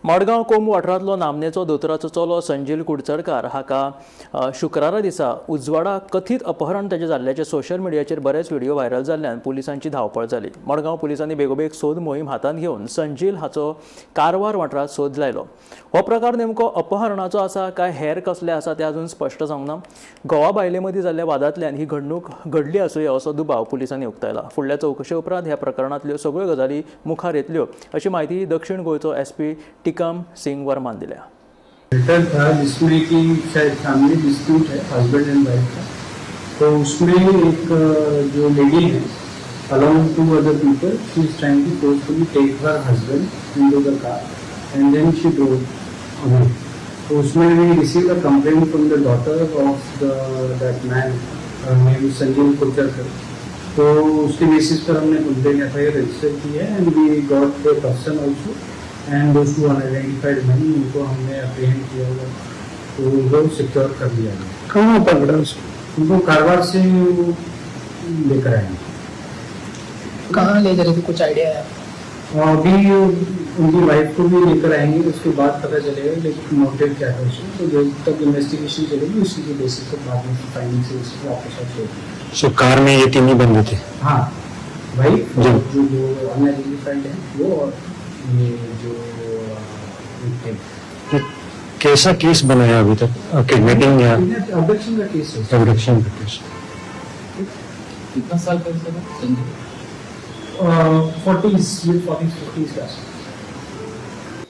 मडगांव कोंब वाठारांतलो नामनेचो दोतोराचो चलो संजील कुडचडकार हाका शुक्रारा दिसा उजवाडा कथीत अपहरण ताचें जाल्ल्याचे सोशल मिडियाचेर बरेच व्हिडिओ व्हायरल जाल्ल्यान पुलिसांची धांवपळ जाली। मडगांव पुलिसांनी बेगोबेग सोद मोहीम हातांत घेवन संजील हाचो कारवार वाठारांत सोद लायलो। हो प्रकार नेमको अपहरणाचो आसा काय हेर कसले आसा तें अजून स्पश्ट जावंक ना। गोवा बायले मदीं जाल्ल्या वादांतल्यान ही घडणूक घडली आसूं असो दुबाव पुलिसांनी उक्तायला। फुडल्या चवकशे उपरांत ह्या प्रकरणांतल्यो सगळ्यो गजाली मुखार येतल्यो अशी माहिती दक्षिण गोंयचो SP टिकम सिंग वर्मान दिल्या। मैटर था जिसमें कि शायद फैमिली डिस्प्यूट है हस्बैंड एंड वाइफ का, तो उसमें एक जो लेडी है along two other people, she is trying to forcefully take her husband into the car and then she drove away. तो उसमें we received a complaint from the daughter of that man named Sanjeev Kudchadkar. तो उसके basis पर हमने complaint FIR register की है and we got the person also and those who unidentified men उनको हमने अप्रीहेंड किया हुआ, तो उनको सिक्योर कर लिया है। कहाँ पकड़ा उसको? उनको कारवार से लेकर आए। कहाँ ले जा रहे थे, कुछ आइडिया है? अभी उनकी वाइफ को भी लेकर आएंगे, उसके बाद पता चलेगा लेकिन मोटिव क्या है उसमें, तो जब तक इन्वेस्टिगेशन चलेगी उसी के बेसिस पर बाद में फाइंडिंग से उसको वापस आएगी। सो कार में ये तीन ही बंदे थे? हाँ, वाइफ जो अनआइडेंटिफाइड है वो और ये जो कैसा केस बनाया अभी तक? किडनैपिंग या अबडक्शन का केस है? अबडक्शन का केस। कितना साल का है sir? 40s, mid 40s, 50s का।